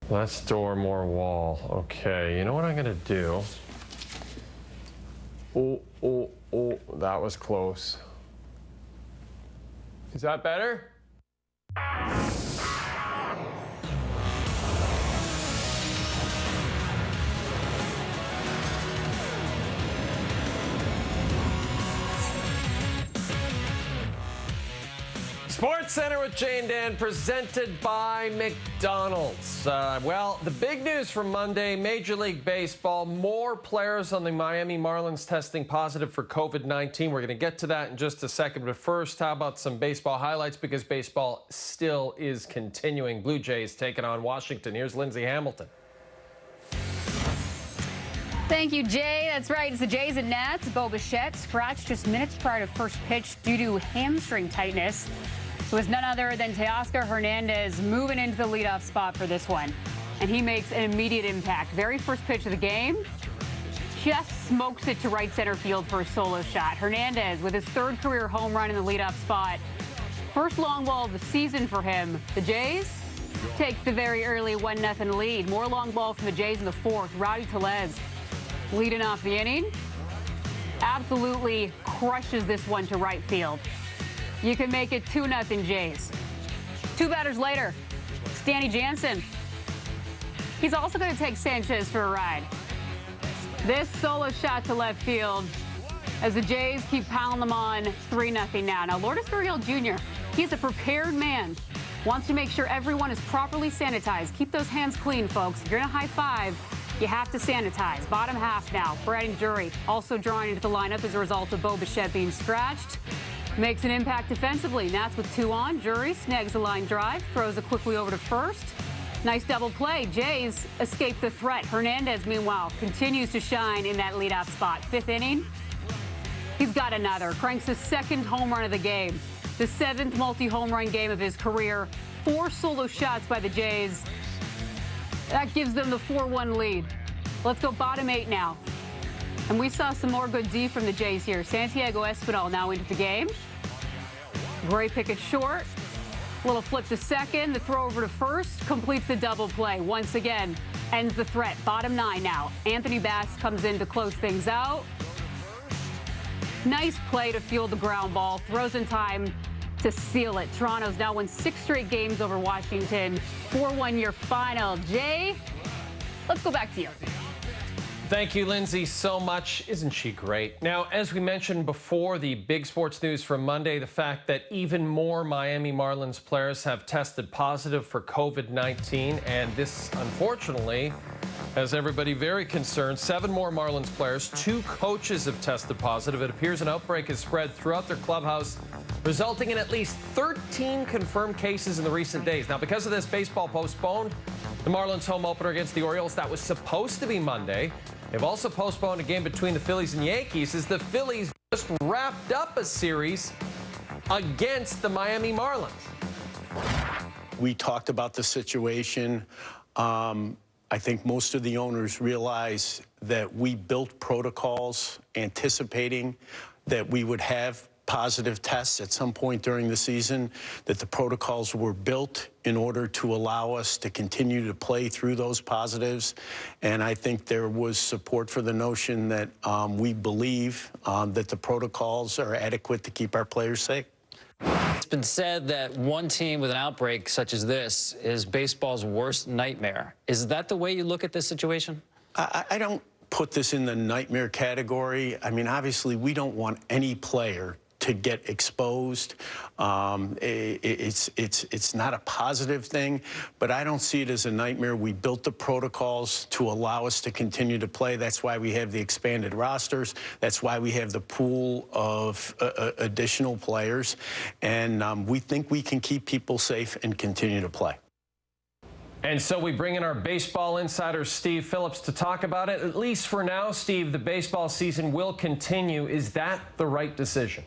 Less door, more wall. Okay, you know what I'm gonna do? Oh, that was close. Is that better? Sports Center with Jay and Dan, presented by McDonald's. Well, the big news from Monday, Major League Baseball, more players on the Miami Marlins testing positive for COVID-19. We're going to get to that in just a second. But first, how about some baseball highlights? Because baseball still is continuing. Blue Jays taking on Washington. Here's Lindsay Hamilton. Thank you, Jay. That's right. It's the Jays and Nats. Bo Bichette scratched just minutes prior to first pitch due to hamstring tightness. It was none other than Teoscar Hernandez moving into the leadoff spot for this one. And he makes an immediate impact. Very first pitch of the game, just smokes it to right center field for a solo shot. Hernandez with his third career home run in the leadoff spot. First long ball of the season for him. The Jays take the very early 1-0 lead. More long ball from the Jays in the fourth. Rowdy Tellez leading off the inning. Absolutely crushes this one to right field. You can make it 2-0 Jays. Two batters later, Stanny Jansen. He's also going to take Sanchez for a ride. This solo shot to left field as the Jays keep pounding them on 3-0 now. Now, Lourdes Gurriel Jr., he's a prepared man. Wants to make sure everyone is properly sanitized. Keep those hands clean, folks. If you're in a high five, you have to sanitize. Bottom half now. Brandon Drury also drawing into the lineup as a result of Bo Bichette being scratched. Makes an impact defensively. Nats with two on. Drury snags a line drive, throws it quickly over to first. Nice double play. Jays escape the threat. Hernandez, meanwhile, continues to shine in that leadoff spot. Fifth inning, he's got another. Cranks his second home run of the game. The seventh multi-home run game of his career. 4 solo shots by the Jays. That gives them the 4-1 lead. Let's go bottom 8 now. And we saw some more good D from the Jays here. Santiago Espinal now into the game. Gray Pickett short. Little flip to second. The throw over to first completes the double play. Once again, ends the threat. Bottom 9 now. Anthony Bass comes in to close things out. Nice play to field the ground ball. Throws in time to seal it. Toronto's now won 6 straight games over Washington. 4-1 your final. Jay, let's go back to you. Thank you, Lindsay, so much. Isn't she great? Now, as we mentioned before, the big sports news from Monday, the fact that even more Miami Marlins players have tested positive for COVID-19. And this, unfortunately, has everybody very concerned. 7 more Marlins players, 2 coaches have tested positive. It appears an outbreak has spread throughout their clubhouse, resulting in at least 13 confirmed cases in the recent days. Now, because of this, baseball postponed the Marlins home opener against the Orioles. That was supposed to be Monday. They've also postponed a game between the Phillies and Yankees as the Phillies just wrapped up a series against the Miami Marlins. We talked about the situation. I think most of the owners realize that we built protocols anticipating that we would have positive tests at some point during the season, that the protocols were built in order to allow us to continue to play through those positives. And I think there was support for the notion that we believe that the protocols are adequate to keep our players safe. It's been said that one team with an outbreak such as this is baseball's worst nightmare. Is that the way you look at this situation? I don't put this in the nightmare category. I mean, obviously, we don't want any player to get exposed. It's not a positive thing, but I don't see it as a nightmare. We built the protocols to allow us to continue to play. That's why we have the expanded rosters. That's why we have the pool of additional players. And we think we can keep people safe and continue to play. And so we bring in our baseball insider, Steve Phillips, to talk about it. At least for now, Steve, the baseball season will continue. Is that the right decision?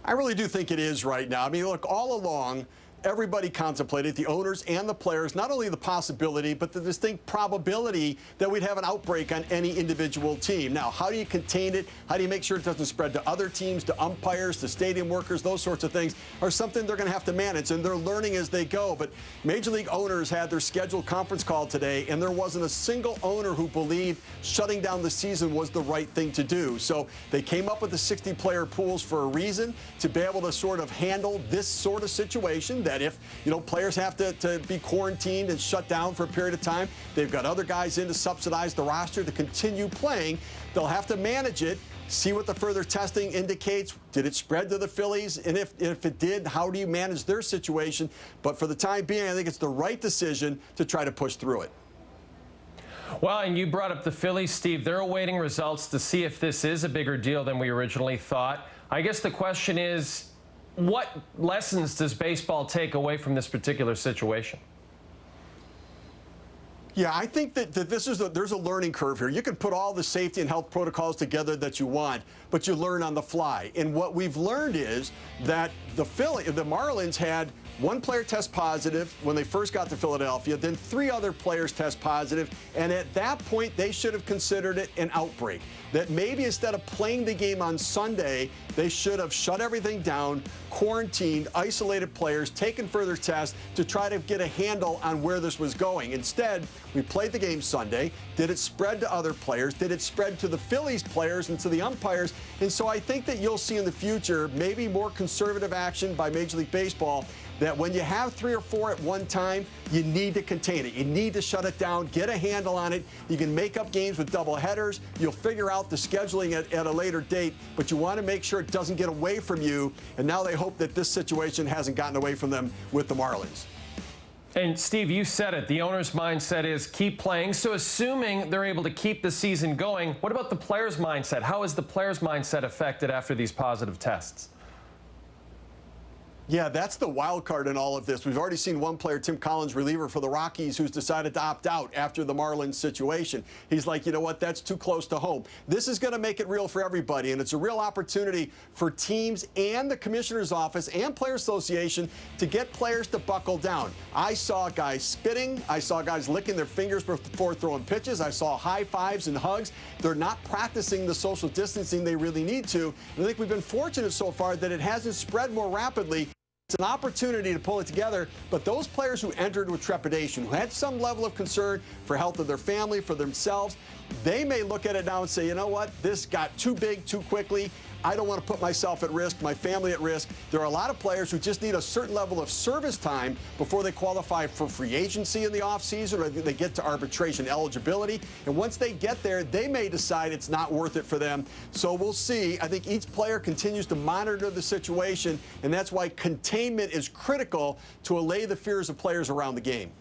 I really do think it is right now. I mean, look, all along, everybody contemplated, the owners and the players, not only the possibility, but the distinct probability that we'd have an outbreak on any individual team. Now, how do you contain it? How do you make sure it doesn't spread to other teams, to umpires, to stadium workers? Those sorts of things are something they're going to have to manage, and they're learning as they go. But Major League owners had their scheduled conference call today, and there wasn't a single owner who believed shutting down the season was the right thing to do. So they came up with the 60-player pools for a reason, to be able to sort of handle this sort of situation, that if, players have to be quarantined and shut down for a period of time, they've got other guys in to subsidize the roster to continue playing. They'll have to manage it, see what the further testing indicates. Did it spread to the Phillies? And if it did, how do you manage their situation? But for the time being, I think it's the right decision to try to push through it. Well, and you brought up the Phillies, Steve. They're awaiting results to see if this is a bigger deal than we originally thought. I guess the question is, what lessons does baseball take away from this particular situation? Yeah, I think that there's a learning curve here. You can put all the safety and health protocols together that you want, but you learn on the fly. And what we've learned is that the Marlins had one player test positive when they first got to Philadelphia, then 3 other players test positive, and at that point they should have considered it an outbreak. That maybe instead of playing the game on Sunday, they should have shut everything down, quarantined, isolated players, taken further tests to try to get a handle on where this was going. Instead, we played the game Sunday. Did it spread to other players? Did it spread to the Phillies players and to the umpires? And so I think that you'll see in the future maybe more conservative action by Major League Baseball, that when you have 3 or 4 at one time, you need to contain it. You need to shut it down, get a handle on it. You can make up games with double headers. You'll figure out the scheduling at a later date, but you want to make sure it doesn't get away from you. And now they hope that this situation hasn't gotten away from them with the Marlins. And Steve, you said it. The owner's mindset is keep playing. So assuming they're able to keep the season going, what about the player's mindset? How is the player's mindset affected after these positive tests? Yeah, that's the wild card in all of this. We've already seen one player, Tim Collins, reliever for the Rockies, who's decided to opt out after the Marlins situation. He's like, you know what, that's too close to home. This is going to make it real for everybody, and it's a real opportunity for teams and the commissioner's office and Players Association to get players to buckle down. I saw guys spitting. I saw guys licking their fingers before throwing pitches. I saw high fives and hugs. They're not practicing the social distancing they really need to. And I think we've been fortunate so far that it hasn't spread more rapidly. It's an opportunity to pull it together, but those players who entered with trepidation, who had some level of concern for health of their family, for themselves, they may look at it now and say, you know what, this got too big too quickly. I don't want to put myself at risk, my family at risk. There are a lot of players who just need a certain level of service time before they qualify for free agency in the offseason, or they get to arbitration eligibility. And once they get there, they may decide it's not worth it for them. So we'll see. I think each player continues to monitor the situation, and that's why containment is critical to allay the fears of players around the game.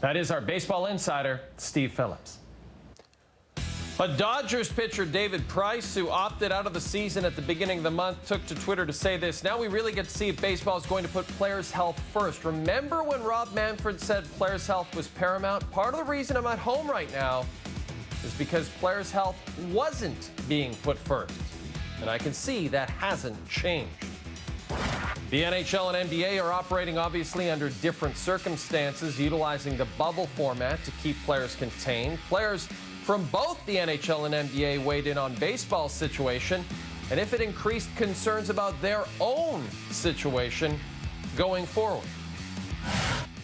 That is our baseball insider, Steve Phillips. A Dodgers pitcher, David Price, who opted out of the season at the beginning of the month, took to Twitter to say this: now we really get to see if baseball is going to put players' health first. Remember when Rob Manfred said players' health was paramount? Part of the reason I'm at home right now is because players' health wasn't being put first. And I can see that hasn't changed. The NHL and NBA are operating obviously under different circumstances, utilizing the bubble format to keep players contained. Players from both the NHL and NBA weighed in on baseball's situation and if it increased concerns about their own situation going forward.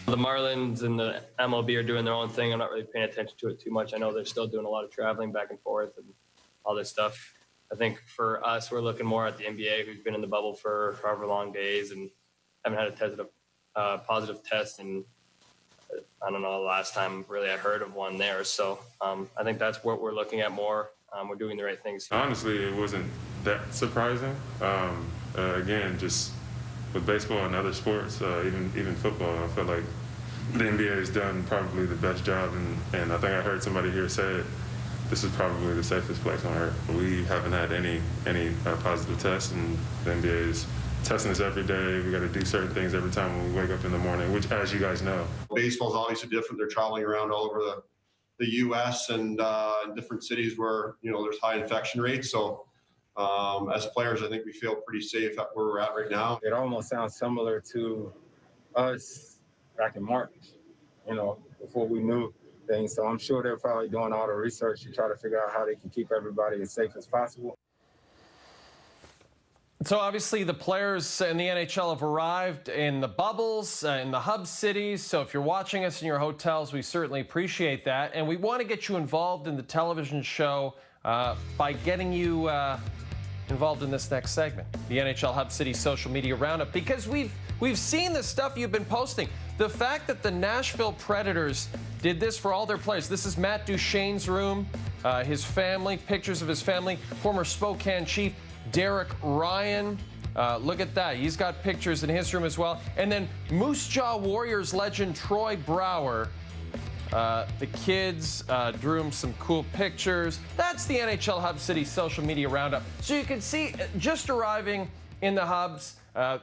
The Marlins and the MLB are doing their own thing. I'm not really paying attention to it too much. I know they're still doing a lot of traveling back and forth and all this stuff. I think for us, we're looking more at the NBA, who's been in the bubble for however long days and haven't had a positive test. And I don't know the last time really I heard of one there. So I think that's what we're looking at more. We're doing the right things. Honestly, it wasn't that surprising. Again, just with baseball and other sports, even football, I feel like the NBA has done probably the best job. And I think I heard somebody here say it. This is probably the safest place on earth. We haven't had any positive tests, and the NBA is testing us every day. We got to do certain things every time when we wake up in the morning, which, as you guys know. Baseball's obviously different. They're traveling around all over the U.S. and in different cities where, there's high infection rates. So As players, I think we feel pretty safe at where we're at right now. It almost sounds similar to us back in March, before we knew things. So I'm sure they're probably doing all the research to try to figure out how they can keep everybody as safe as possible. So obviously the players in the NHL have arrived in the bubbles, in the hub cities. So if you're watching us in your hotels, we certainly appreciate that. And we want to get you involved in the television show by getting you involved in this next segment, the NHL Hub City social media roundup, because we've seen the stuff you've been posting. The fact that the Nashville Predators did this for all their players. This is Matt Duchene's room, his family, pictures of his family, former Spokane Chief Derek Ryan. Look at that. He's got pictures in his room as well. And then Moose Jaw Warriors legend Troy Brouwer. The kids drew him some cool pictures. That's the NHL Hub City social media roundup. So you can see just arriving in the hubs,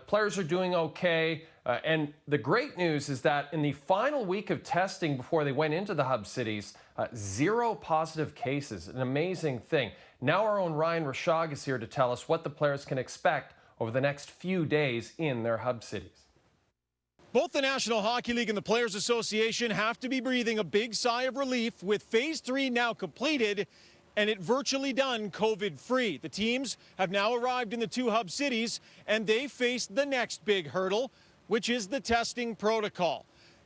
players are doing okay. And the great news is that in the final week of testing before they went into the hub cities, 0 positive cases, an amazing thing. Now our own Ryan Rishaug is here to tell us what the players can expect over the next few days in their hub cities. Both the National Hockey League and the Players Association have to be breathing a big sigh of relief with Phase 3 now completed and it virtually done COVID-free. The teams have now arrived in the 2 hub cities and they face the next big hurdle, which is the testing protocol.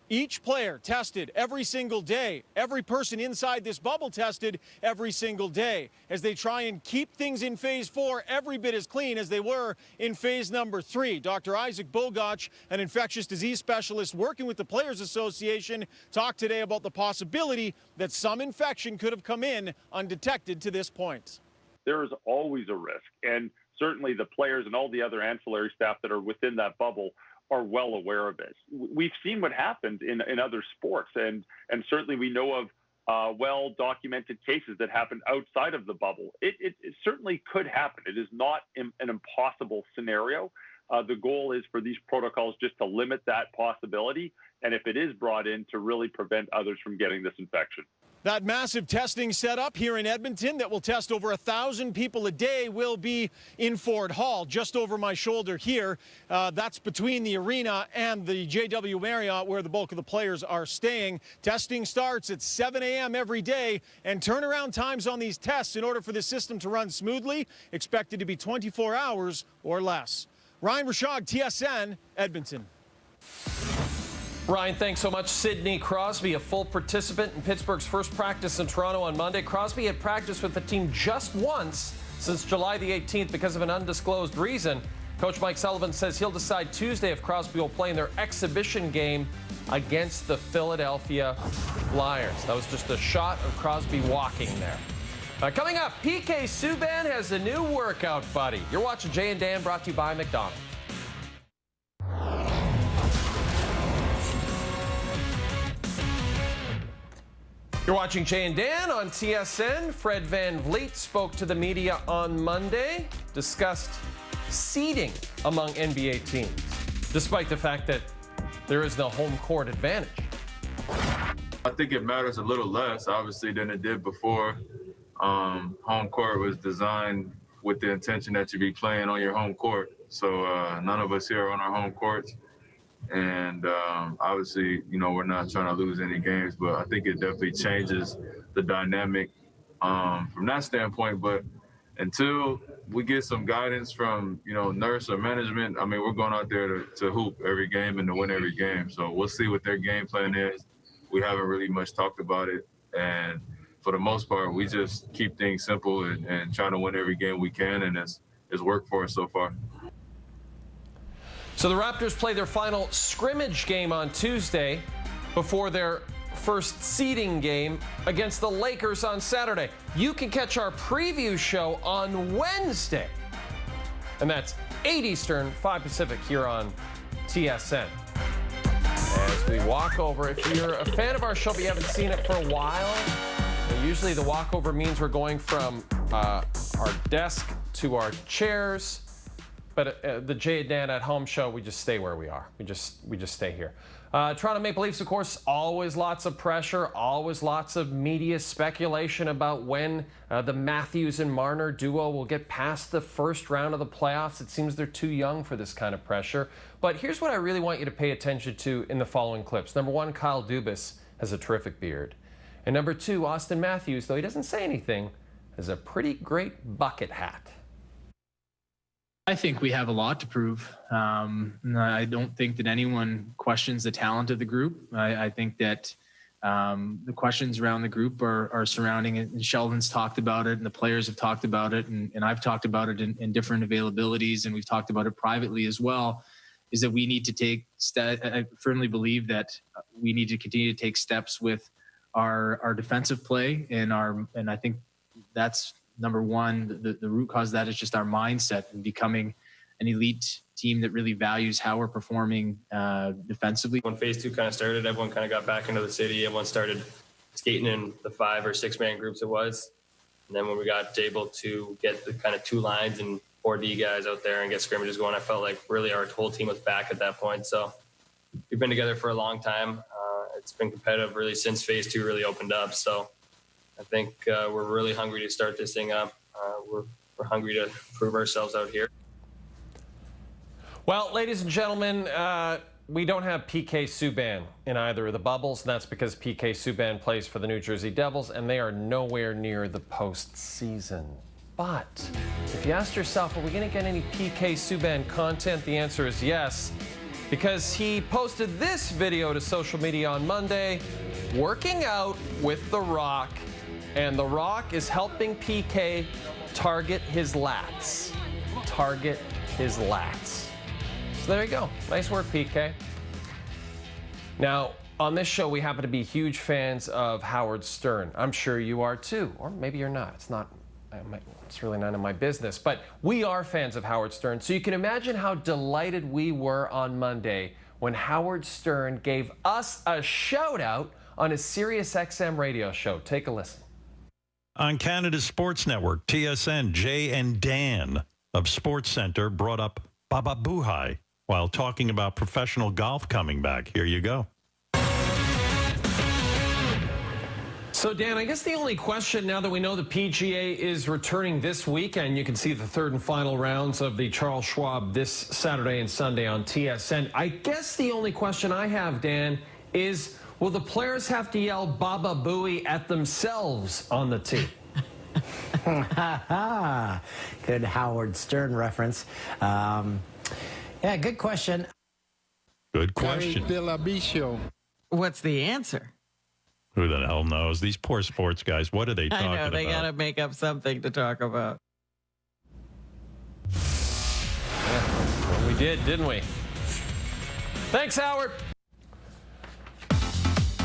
Each player tested every single day. Every person inside this bubble tested every single day as they try and keep things in Phase 4 every bit as clean as they were in Phase number 3. Dr. Isaac Bogoch, an infectious disease specialist working with the Players Association, talked today about the possibility that some infection could have come in undetected to this point. There is always a risk, and certainly the players and all the other ancillary staff that are within that bubble are well aware of this. We've seen what happened in other sports, and certainly we know of well-documented cases that happened outside of the bubble. It certainly could happen. It is not an impossible scenario. The goal is for these protocols just to limit that possibility, and if it is brought in, to really prevent others from getting this infection. That massive testing setup here in Edmonton that will test over 1,000 people a day will be in Ford Hall, just over my shoulder here. That's between the arena and the JW Marriott, where the bulk of the players are staying. Testing starts at 7 a.m. every day, and turnaround times on these tests in order for the system to run smoothly expected to be 24 hours or less. Ryan Rishaug, TSN, Edmonton. Ryan, thanks so much. Sidney Crosby, a full participant in Pittsburgh's first practice in Toronto on Monday. Crosby had practiced with the team just once since July the 18th because of an undisclosed reason. Coach Mike Sullivan says he'll decide Tuesday if Crosby will play in their exhibition game against the Philadelphia Flyers. That was just a shot of Crosby walking there. Coming up, PK Subban has a new workout buddy. You're watching Jay and Dan, brought to you by McDonald's. You're watching Jay and Dan on TSN. Fred VanVleet spoke to the media on Monday, discussed seeding among NBA teams, despite the fact that there is no home court advantage. I think it matters a little less, obviously, than it did before. Home court was designed with the intention that you be playing on your home court. So none of us here are on our home courts. And obviously, we're not trying to lose any games, but I think it definitely changes the dynamic from that standpoint. But until we get some guidance from, nurse or management, I mean, we're going out there to hoop every game and to win every game. So we'll see what their game plan is. We haven't really much talked about it. And for the most part, we just keep things simple and try to win every game we can. And it's worked for us so far. So the Raptors play their final scrimmage game on Tuesday before their first seeding game against the Lakers on Saturday. You can catch our preview show on Wednesday. And that's 8 Eastern, 5 Pacific here on TSN. As we walk over, if you're a fan of our show but you haven't seen it for a while, usually the walkover means we're going from our desk to our chairs. But the Jay and Dan at Home show, we just stay where we are. We just stay here. Toronto Maple Leafs, of course, always lots of pressure, always lots of media speculation about when the Matthews and Marner duo will get past the first round of the playoffs. It seems they're too young for this kind of pressure. But here's what I really want you to pay attention to in the following clips. Number one, Kyle Dubas has a terrific beard. And number two, Auston Matthews, though he doesn't say anything, has a pretty great bucket hat. I think we have a lot to prove. I don't think that anyone questions the talent of the group. I think that the questions around the group are surrounding it, and Sheldon's talked about it, and the players have talked about it, and I've talked about it in different availabilities, and we've talked about it privately as well, is that we need to take I firmly believe that we need to continue to take steps with our defensive play, and I think that's number one. The root cause of that is just our mindset and becoming an elite team that really values how we're performing defensively. When phase two kind of started, everyone kind of got back into the city. Everyone started skating in the 5 or 6 man groups it was. And then when we got able to get the kind of 2 lines and 4D guys out there and get scrimmages going, I felt like really our whole team was back at that point. So we've been together for a long time. It's been competitive really since phase 2 really opened up. So I think we're really hungry to start this thing up. We're hungry to prove ourselves out here. Well, ladies and gentlemen, we don't have PK Subban in either of the bubbles, and that's because PK Subban plays for the New Jersey Devils, and they are nowhere near the postseason. But if you asked yourself, are we going to get any PK Subban content? The answer is yes, because he posted this video to social media on Monday, working out with The Rock, and The Rock is helping PK target his lats. Target his lats. So there you go. Nice work, PK. Now, on this show, we happen to be huge fans of Howard Stern. I'm sure you are too, or maybe you're not. It's really none of my business. But we are fans of Howard Stern, so you can imagine how delighted we were on Monday when Howard Stern gave us a shout out on his SiriusXM radio show. Take a listen. On Canada's Sports Network, TSN, Jay and Dan of Sports Center brought up Baba Boohai while talking about professional golf coming back. Here you go. So, Dan, I guess the only question now that we know the PGA is returning this weekend, you can see the third and final rounds of the Charles Schwab this Saturday and Sunday on TSN. I guess the only question I have, Dan, is will the players have to yell Baba Booey at themselves on the tee? Good Howard Stern reference. Yeah, good question. Good question. What's the answer? Who the hell knows? These poor sports guys, what are they talking about? I know, they got to make up something to talk about. Yeah, well, we did, didn't we? Thanks, Howard.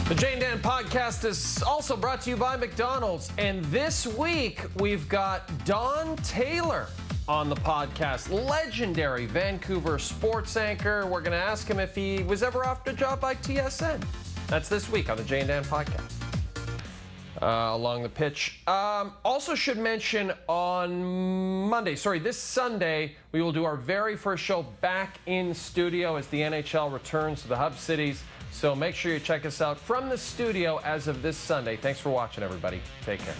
The Jay and Dan podcast is also brought to you by McDonald's. And this week, we've got Don Taylor on the podcast. Legendary Vancouver sports anchor. We're going to ask him if he was ever offered a job by TSN. That's this week on the Jay and Dan podcast. Along the pitch. Also should mention on this Sunday, we will do our very first show back in studio as the NHL returns to the hub cities. So make sure you check us out from the studio as of this Sunday. Thanks for watching, everybody. Take care.